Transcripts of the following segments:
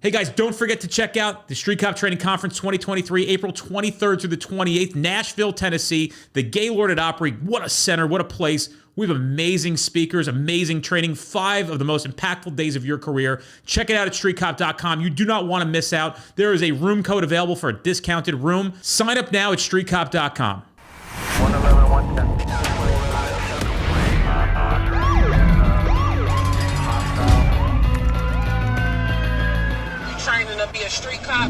Hey guys, don't forget to check out the Street Cop Training Conference 2023, April 23rd through the 28th, Nashville, Tennessee, the Gaylord at Opry. What a center, what a place. We have amazing speakers, amazing training, 5 of the most impactful days of your career. Check it out at streetcop.com. You do not want to miss out. There is a room code available for a discounted room. Sign up now at streetcop.com. 111, 110. Training to be a street cop.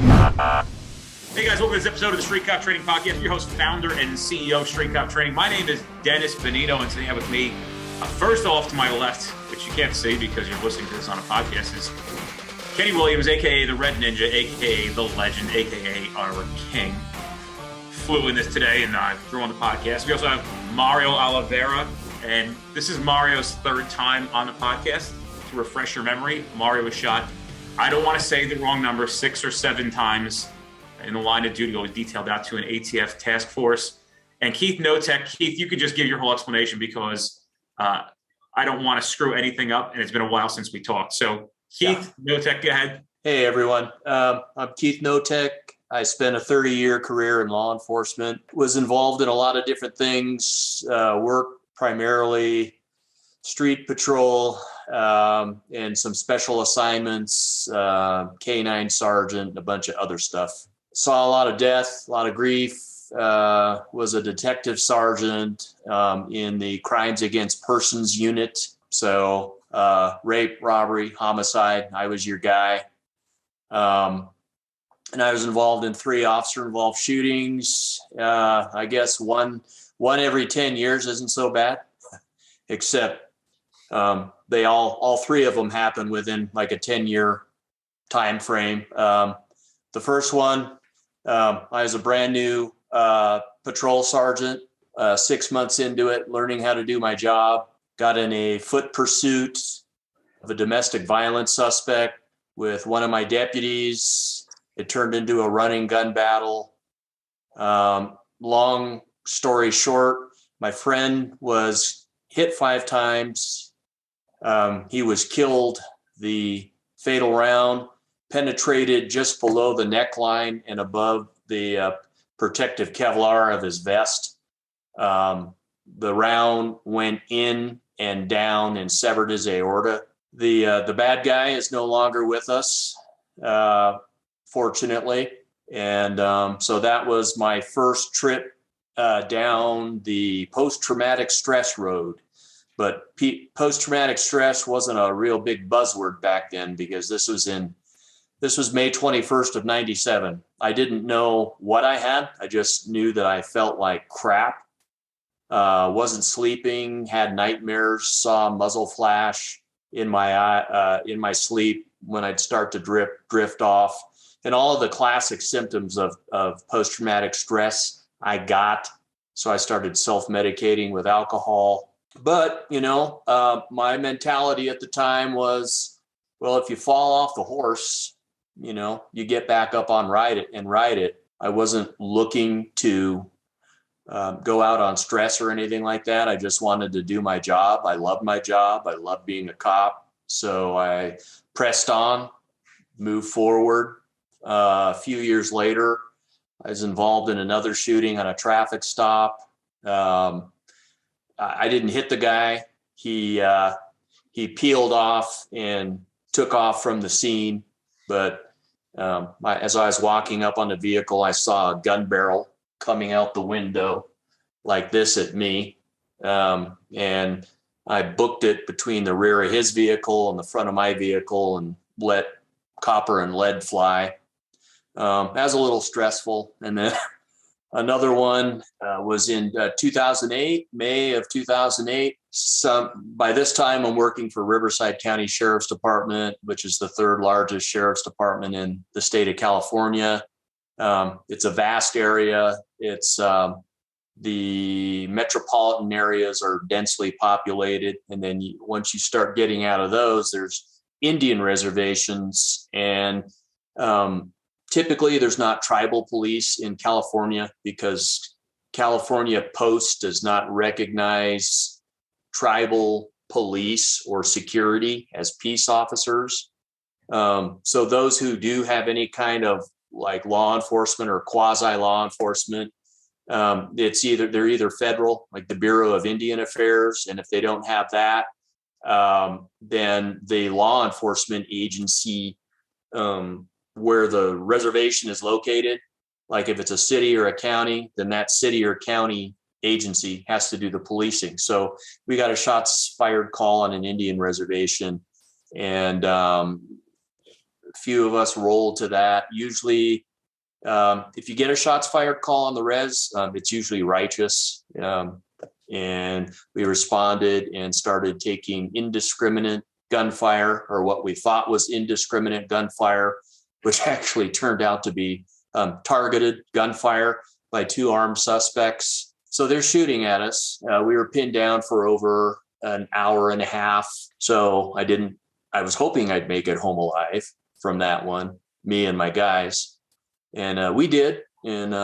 Hey guys, welcome to this episode of the Street Cop Training Podcast. I'm your host, founder, and CEO of Street Cop Training. My name is Dennis Benito, and today I have with me, first off to my left, which you can't see because you're listening to this on a podcast, is Kenny Williams, a.k.a. the Red Ninja, a.k.a. the Legend, a.k.a. our King. Flew in this today and threw on the podcast. We also have Mario Oliveira, and this is Mario's 3rd time on the podcast. To refresh your memory, Mario was shot, I don't want to say the wrong number, 6 or 7 times in the line of duty. It was detailed out to an ATF task force. And Keith Knotek, Keith, you could just give your whole explanation because I don't want to screw anything up, and it's been a while since we talked. So Keith Knotek, go ahead. Hey, everyone. I'm Keith Knotek. I spent a 30-year career in law enforcement, was involved in a lot of different things, worked primarily street patrol, and some special assignments, K-9 sergeant, and a bunch of other stuff. Saw a lot of death, a lot of grief, was a detective sergeant in the crimes against persons unit. So rape, robbery, homicide, I was your guy. And I was involved in 3 officer-involved shootings. I guess one every 10 years isn't so bad, except they all 3 of them happen within like a 10-year time frame. The first one, I was a brand new patrol sergeant, 6 months into it, learning how to do my job. Got in a foot pursuit of a domestic violence suspect with one of my deputies. It turned into a running gun battle. Long story short, my friend was hit 5 times. He was killed. The fatal round penetrated just below the neckline and above the protective Kevlar of his vest. The round went in and down and severed his aorta. The bad guy is no longer with us, fortunately. And so that was my first trip down the post-traumatic stress road. But post-traumatic stress wasn't a real big buzzword back then because this was May 21st of 97. I didn't know what I had. I just knew that I felt like crap. Wasn't sleeping, had nightmares, saw a muzzle flash in my eye, in my sleep when I'd start to drift off. And all of the classic symptoms of post-traumatic stress I got. So I started self-medicating with alcohol. But, my mentality at the time was, well, if you fall off the horse, you get back up on ride it. I wasn't looking to go out on stress or anything like that. I just wanted to do my job. I loved my job. I loved being a cop. So I pressed on, moved forward. A few years later, I was involved in another shooting on a traffic stop. I didn't hit the guy. He peeled off and took off from the scene. But as I was walking up on the vehicle, I saw a gun barrel coming out the window like this at me. And I booked it between the rear of his vehicle and the front of my vehicle and let copper and lead fly. That was a little stressful. And then another one was in 2008, May of 2008. By this time, I'm working for Riverside County Sheriff's Department, which is the 3rd largest sheriff's department in the state of California. It's a vast area. It's the metropolitan areas are densely populated. And then once you start getting out of those, there's Indian reservations. And typically there's not tribal police in California because California Post does not recognize tribal police or security as peace officers. So those who do have any kind of like law enforcement or quasi law enforcement, they're either federal, like the Bureau of Indian Affairs, and if they don't have that, then the law enforcement agency where the reservation is located, like if it's a city or a county, then that city or county agency has to do the policing. So we got a shots fired call on an Indian reservation, and a few of us rolled to that. Usually, if you get a shots fired call on the res, it's usually righteous. And we responded and started taking indiscriminate gunfire, or what we thought was indiscriminate gunfire, which actually turned out to be targeted gunfire by 2 armed suspects. So they're shooting at us. We were pinned down for over an hour and a half. So I was hoping I'd make it home alive from that one, me and my guys. And we did. And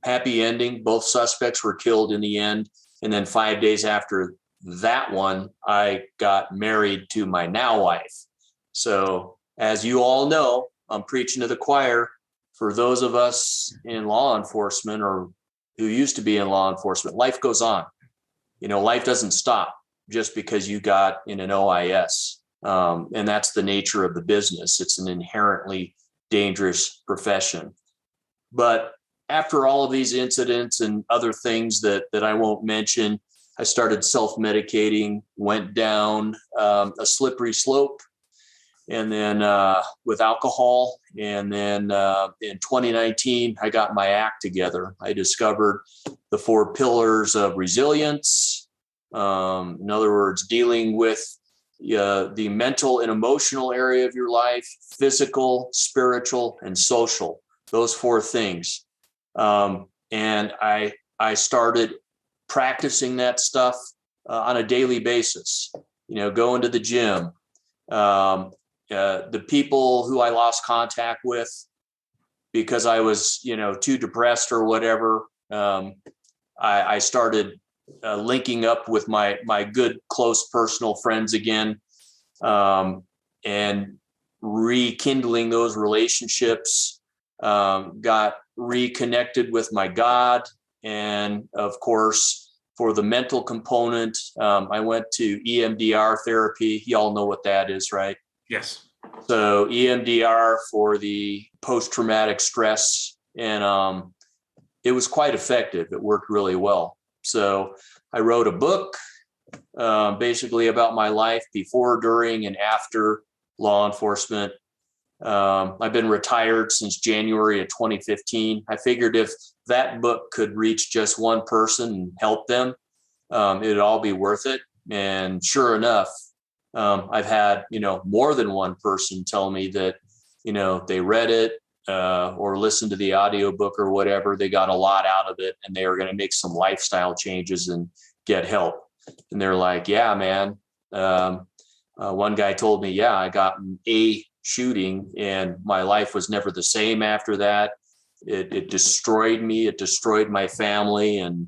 happy ending. Both suspects were killed in the end. And then 5 days after that one, I got married to my now wife. So as you all know, I'm preaching to the choir. For those of us in law enforcement or who used to be in law enforcement, life goes on. Life doesn't stop just because you got in an OIS. And that's the nature of the business. It's an inherently dangerous profession. But after all of these incidents and other things that I won't mention, I started self-medicating, went down a slippery slope, and then with alcohol. And then in 2019, I got my act together. I discovered the 4 pillars of resilience. In other words, dealing with the mental and emotional area of your life, physical, spiritual, and social, those 4 things. And I started practicing that stuff on a daily basis, going to the gym. The people who I lost contact with because I was, too depressed or whatever, I started linking up with my good, close personal friends again, and rekindling those relationships, got reconnected with my God. And of course, for the mental component, I went to EMDR therapy. Y'all know what that is, right? Yes. So EMDR for the post-traumatic stress, and it was quite effective. It worked really well. So I wrote a book basically about my life before, during, and after law enforcement. I've been retired since January of 2015. I figured if that book could reach just one person and help them, it'd all be worth it. And sure enough, I've had, more than one person tell me that, they read it or listened to the audiobook or whatever. They got a lot out of it, and they were going to make some lifestyle changes and get help. And they're like, yeah, man. One guy told me, yeah, I got an A shooting and my life was never the same after that. It destroyed me. It destroyed my family. And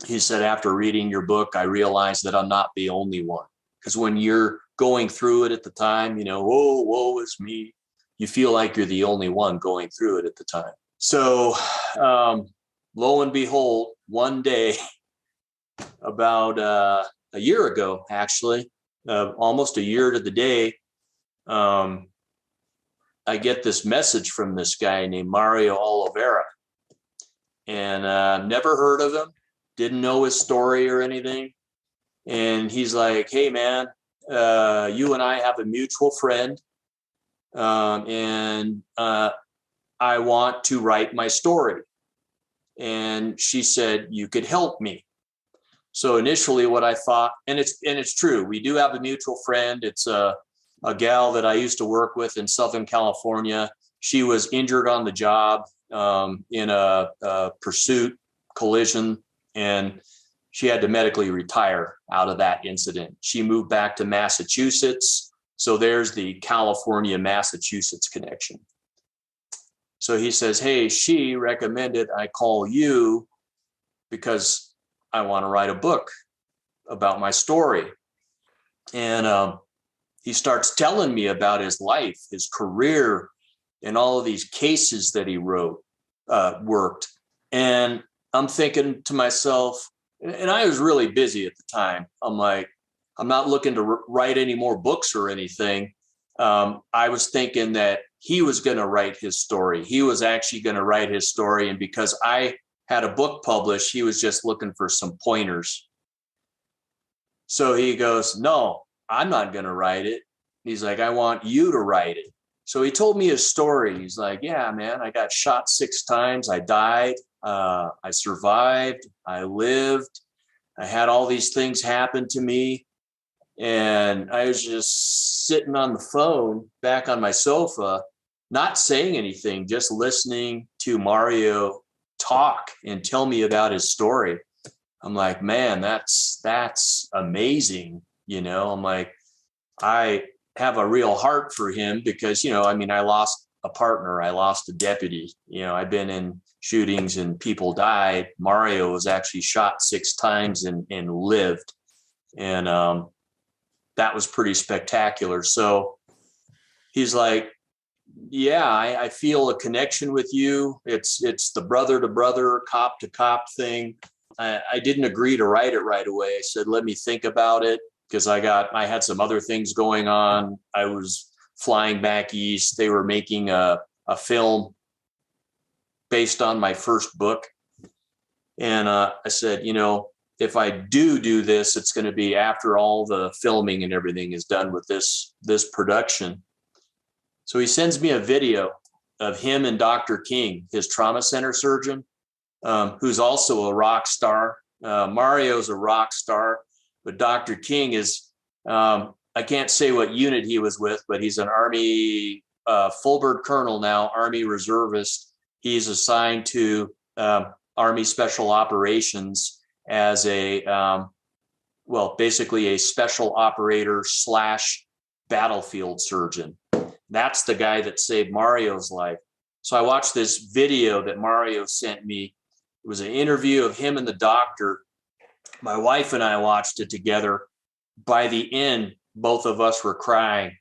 he said, after reading your book, I realized that I'm not the only one. Because when you're going through it at the time, woe is me. You feel like you're the only one going through it at the time. So lo and behold, one day, about a year ago, actually, almost a year to the day, I get this message from this guy named Mario Oliveira, and never heard of him, didn't know his story or anything. And he's like, hey, man, you and I have a mutual friend, and I want to write my story. And she said, you could help me. So initially what I thought, and it's true, we do have a mutual friend. It's a gal that I used to work with in Southern California. She was injured on the job in a pursuit collision, and she had to medically retire out of that incident. She moved back to Massachusetts. So there's the California-Massachusetts connection. So he says, hey, she recommended I call you because I want to write a book about my story. And he starts telling me about his life, his career, and all of these cases that he worked. And I'm thinking to myself, and I was really busy at the time. I'm like, I'm not looking to write any more books or anything. I was thinking that he was going to write his story. He was actually going to write his story. And because I had a book published, he was just looking for some pointers. So he goes, no, I'm not going to write it. He's like, I want you to write it. So he told me his story. He's like, yeah, man, I got shot 6 times. I died. I survived. I lived. I had all these things happen to me. And I was just sitting on the phone back on my sofa, not saying anything, just listening to Mario talk and tell me about his story. I'm like, man, that's amazing. You know, I'm like, I have a real heart for him because, you know, I mean, I lost a partner. I lost a deputy. You know, I've been in shootings and people died. Mario was actually shot 6 times and lived. And that was pretty spectacular. So he's like, yeah, I feel a connection with you. It's the brother to brother, cop to cop thing. I didn't agree to write it right away. I said, let me think about it because I had some other things going on. I was flying back east. They were making a film based on my first book. And I said, you know, if I do this, it's going to be after all the filming and everything is done with this production. So he sends me a video of him and Dr. King, his trauma center surgeon, who's also a rock star. Mario's a rock star, but Dr. King is, I can't say what unit he was with, but he's an Army full-bird colonel now, Army reservist. He's assigned to Army Special Operations as basically a special operator / battlefield surgeon. That's the guy that saved Mario's life. So I watched this video that Mario sent me. It was an interview of him and the doctor. My wife and I watched it together. By the end, both of us were crying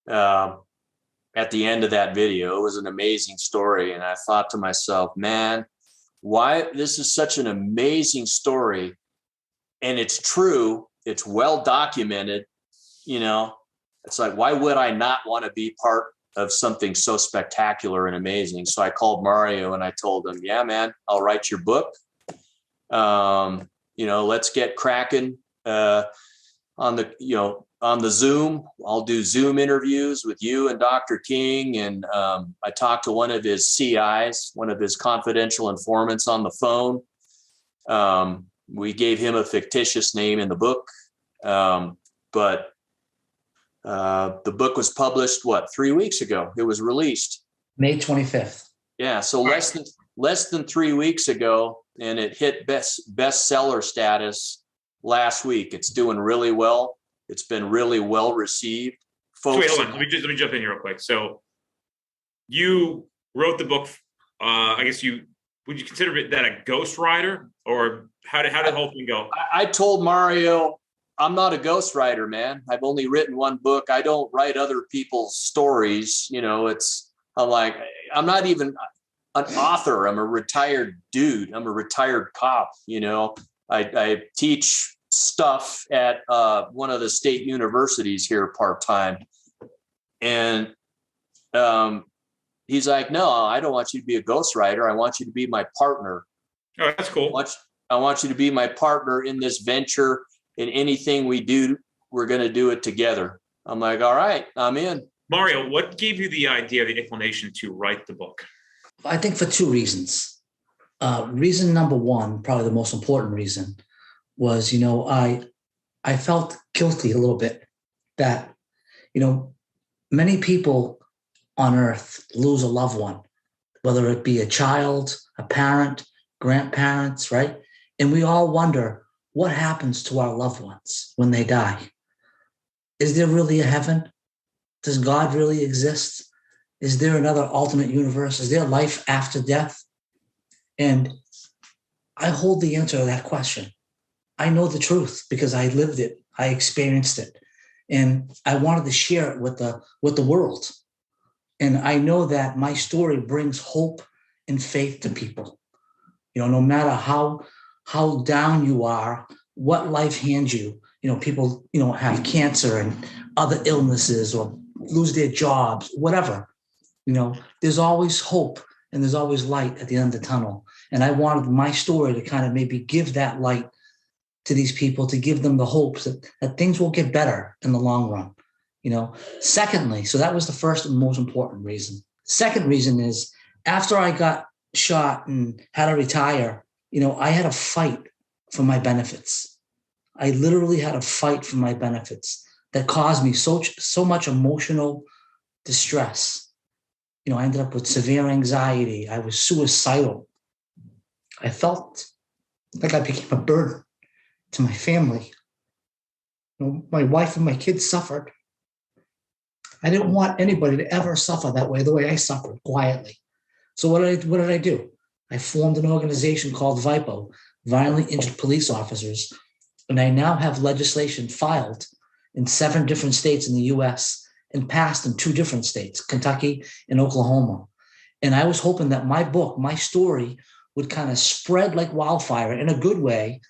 at the end of that video. It was an amazing story. And I thought to myself, man, why this is such an amazing story. And it's true. It's well documented. You know, it's like, why would I not want to be part of something so spectacular and amazing? So I called Mario and I told him, yeah, man, I'll write your book. You know, let's get cracking on the Zoom. I'll do Zoom interviews with you and Dr. King. And I talked to one of his CIs, one of his confidential informants on the phone. We gave him a fictitious name in the book. But the book was published, 3 weeks ago? It was released May 25th. Yeah. So less than 3 weeks ago, and it hit bestseller status last week. It's doing really well. It's been really well received. Folks, so wait, hold on. Let me jump in here real quick. So you wrote the book. I guess would you consider that a ghostwriter, or how did the whole thing go? I told Mario, I'm not a ghostwriter, man. I've only written one book. I don't write other people's stories. You know, I'm not even an author. I'm a retired dude. I'm a retired cop. You know, I teach stuff at one of the state universities here part-time. And he's like, no, I don't want you to be a ghostwriter. I want you to be my partner. Oh, that's cool. I want you to be my partner in this venture. In anything we do, we're going to do it together. I'm like, all right, I'm in. Mario, what gave you the idea, the inclination to write the book? I think for 2 reasons. Reason number one, probably the most important reason, was, you know, I felt guilty a little bit that, you know, many people on earth lose a loved one, whether it be a child, a parent, grandparents, right? And we all wonder, what happens to our loved ones when they die? Is there really a heaven? Does God really exist? Is there another alternate universe? Is there life after death? And I hold the answer to that question. I know the truth because I lived it. I experienced it. and I wanted to share it with the world. And I know that my story brings hope and faith to people. No matter how down you are, what life hands you. People have cancer and other illnesses or lose their jobs, whatever. There's always hope and there's always light at the end of the tunnel. And I wanted my story to kind of maybe give that light to these people, to give them the hopes that things will get better in the long run. Secondly, so that was the first and most important reason. Second reason is after I got shot and had to retire, I had to fight for my benefits. I literally had to fight for my benefits that caused me so much emotional distress. I ended up with severe anxiety. I was suicidal. I felt like I became a burden to my family. My wife and my kids suffered. I didn't want anybody to ever suffer that way, the way I suffered quietly. So what did I do? I formed an organization called VIPO, Violently Injured Police Officers, and I now have legislation filed in 7 different states in the U.S. and passed in 2 different states, Kentucky and Oklahoma. And I was hoping that my book, my story, would kind of spread like wildfire in a good way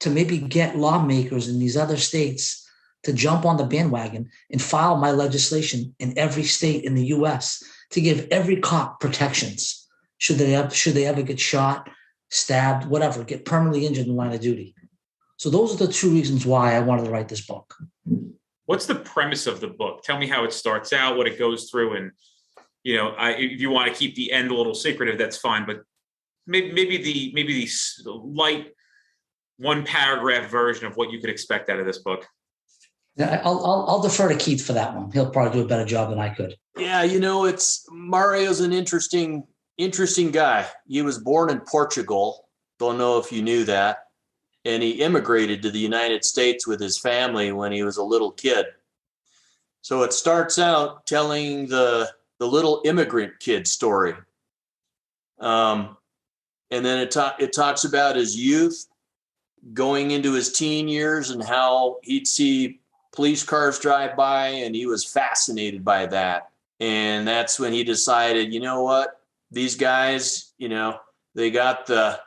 to maybe get lawmakers in these other states to jump on the bandwagon and file my legislation in every state in the U.S. to give every cop protections should they ever get shot, stabbed, whatever, get permanently injured in the line of duty. So those are the 2 reasons why I wanted to write this book. What's the premise of the book? Tell me how it starts out, what it goes through, and if you want to keep the end a little secretive, that's fine. But maybe the light 1 paragraph version of what you could expect out of this book. Yeah, I'll defer to Keith for that one. He'll probably do a better job than I could. Yeah, it's Mario's an interesting guy. He was born in Portugal. Don't know if you knew that. And he immigrated to the United States with his family when he was a little kid. So it starts out telling the little immigrant kid story. And then it talks about his youth going into his teen years and how he'd see police cars drive by and he was fascinated by that. And that's when he decided, you know what, these guys, they got the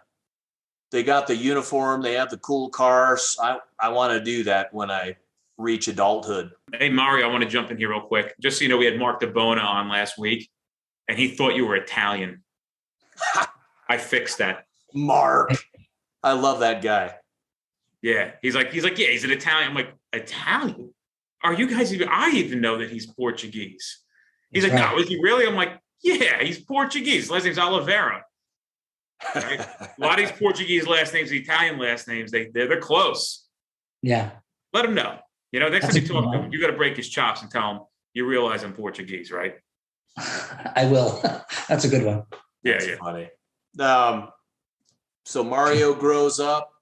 uniform, they have the cool cars. I want to do that when I reach adulthood. Hey, Mario, I want to jump in here real quick. Just so you know, we had Mark DeBona on last week, and he thought you were Italian. I fixed that. Mark. I love that guy. Yeah. He's like, yeah, he's an Italian. I'm like, Italian? Are you guys even? I even know that he's Portuguese. He's like, no, is he really? I'm like, yeah, he's Portuguese. Last name's Oliveira. Right? A lot of these Portuguese last names, the Italian last names, they're close. Yeah. Let him know. Next time you talk to him, you got to break his chops and tell him you realize I'm Portuguese, right? I will. That's a good one. Yeah, That's yeah. Funny. So Mario grows up,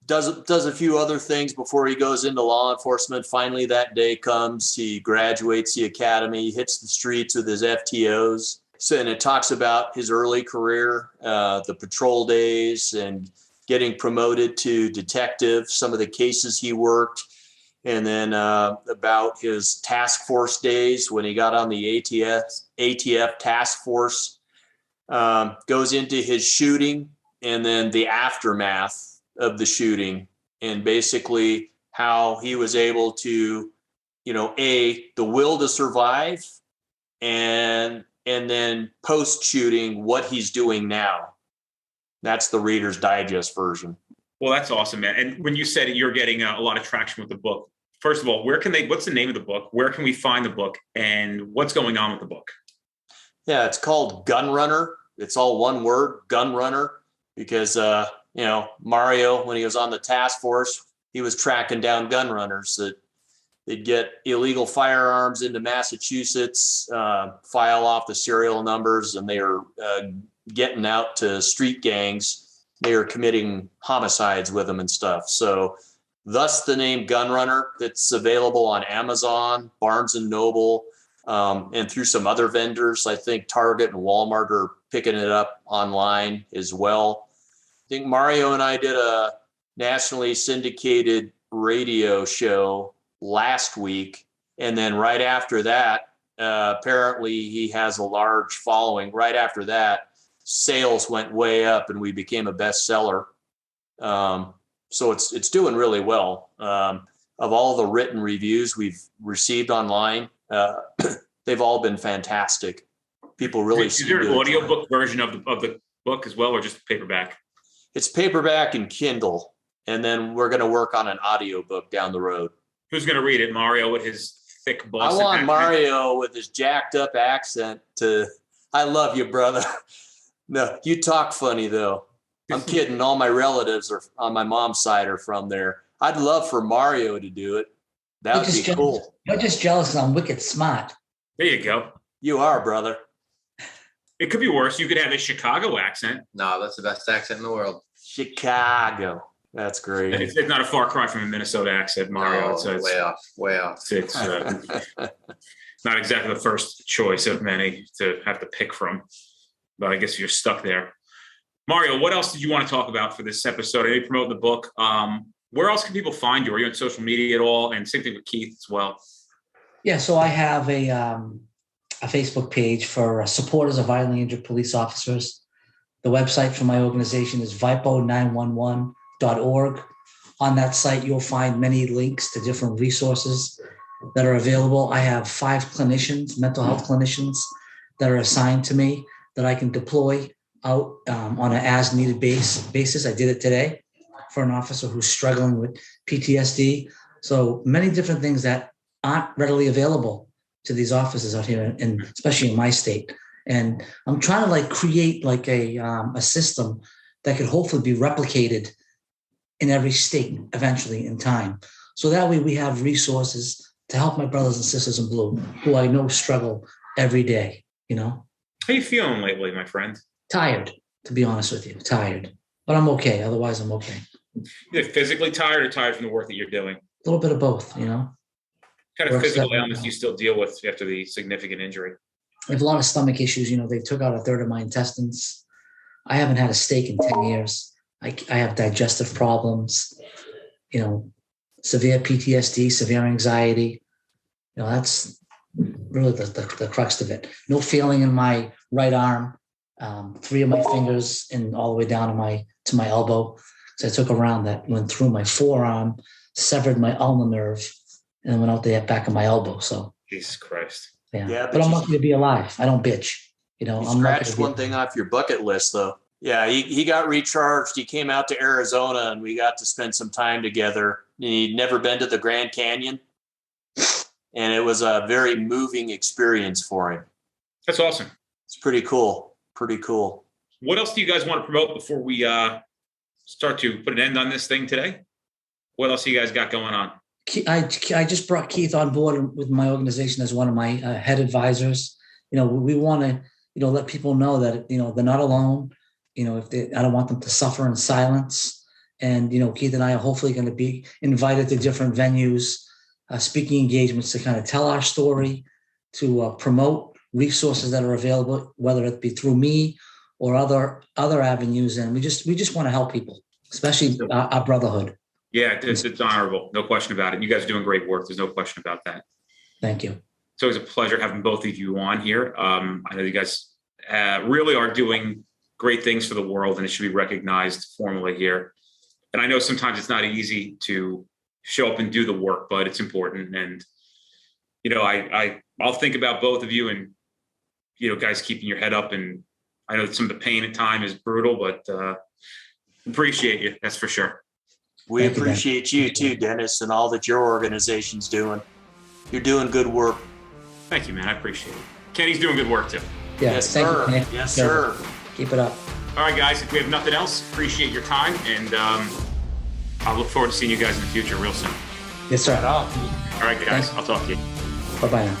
does a few other things before he goes into law enforcement. Finally, that day comes. He graduates the academy, hits the streets with his FTOs. So, and it talks about his early career, the patrol days, and getting promoted to detective, some of the cases he worked, and then about his task force days when he got on the ATF task force, goes into his shooting, and then the aftermath of the shooting, and basically how he was able to, the will to survive, and then post-shooting, what he's doing now. That's the Reader's Digest version. Well, that's awesome, man. And when you said you're getting a lot of traction with the book, first of all, what's the name of the book? Where can we find the book? And what's going on with the book? Yeah, it's called Gunrunner. It's all one word, Gunrunner, because, Mario, when he was on the task force, he was tracking down gun runners that they'd get illegal firearms into Massachusetts, file off the serial numbers, and they are getting out to street gangs. They are committing homicides with them and stuff. So thus the name Gunrunner. That's available on Amazon, Barnes and Noble, and through some other vendors. I think Target and Walmart are picking it up online as well. I think Mario and I did a nationally syndicated radio show last week. And then right after that, apparently he has a large following. Right after that, sales went way up and we became a bestseller. So it's doing really well. Of all the written reviews we've received online, they've all been fantastic. People really Is there an audiobook version of the book as well, or just paperback? It's paperback and Kindle, and then we're going to work on an audiobook down the road. Who's going to read it? Mario with his thick Boston I want accent? Mario with his jacked up accent to, I love you, brother. No, you talk funny though. I'm kidding. All my relatives are on my mom's side are from there. I'd love for Mario to do it. That would be cool. You're just jealous I'm wicked smart. There you go. You are, brother. It could be worse. You could have a Chicago accent. No, that's the best accent in the world. Chicago. That's great. It's not a far cry from a Minnesota accent, Mario. No, It's way off. It's not exactly the first choice of many to have to pick from, but I guess you're stuck there. Mario, what else did you want to talk about for this episode? I know you promote the book. Where else can people find you? Are you on social media at all? And same thing with Keith as well. Yeah, so I have a Facebook page for supporters of violently injured police officers. The website for my organization is vipo911.org. On that site, you'll find many links to different resources that are available. I have 5 clinicians, mental health clinicians, that are assigned to me that I can deploy out on an as-needed basis. I did it today for an officer who's struggling with PTSD. So many different things that aren't readily available to these officers out here, and especially in my state. And I'm trying to create a system that could hopefully be replicated in every state eventually in time. So that way we have resources to help my brothers and sisters in blue who I know struggle every day, How you feeling lately, my friend? Tired, to be honest with you, tired. But I'm okay. Otherwise, I'm okay. You're physically tired or tired from the work that you're doing? A little bit of both, What kind of physical illness do you still deal with after the significant injury? I have a lot of stomach issues. They took out 1/3 of my intestines. I haven't had a steak in 10 years. I have digestive problems, severe PTSD, severe anxiety. That's really the crux of it. No feeling in my right arm, 3 of my fingers and all the way down to my elbow. So I took a round that went through my forearm, severed my ulnar nerve, and then went out the back of my elbow. So Jesus Christ. Yeah, but I'm lucky to be alive. I don't bitch. You scratched one thing off your bucket list, though. Yeah, he got recharged. He came out to Arizona, and we got to spend some time together. He'd never been to the Grand Canyon, and it was a very moving experience for him. That's awesome. It's pretty cool. Pretty cool. What else do you guys want to promote before we start to put an end on this thing today? What else do you guys got going on? I just brought Keith on board with my organization as one of my head advisors. We want to, let people know that, they're not alone. I don't want them to suffer in silence. And, Keith and I are hopefully going to be invited to different venues, speaking engagements to kind of tell our story, to promote resources that are available, whether it be through me or other avenues. And we just want to help people, especially our brotherhood. Yeah, it's honorable. No question about it. You guys are doing great work. There's no question about that. Thank you. It's always a pleasure having both of you on here. I know you guys really are doing great things for the world, and it should be recognized formally here. And I know sometimes it's not easy to show up and do the work, but it's important. And, I'll think about both of you and, guys keeping your head up. And I know that some of the pain at times is brutal, but appreciate you. That's for sure. We appreciate you too, Dennis, and all that your organization's doing. You're doing good work. Thank you, man. I appreciate it. Kenny's doing good work too. Yeah, yes, sir. Yes, sir. Keep it up. All right, guys. If we have nothing else, appreciate your time, and I'll look forward to seeing you guys in the future real soon. Yes, sir. Right on. All right, guys. I'll talk to you. Bye-bye now.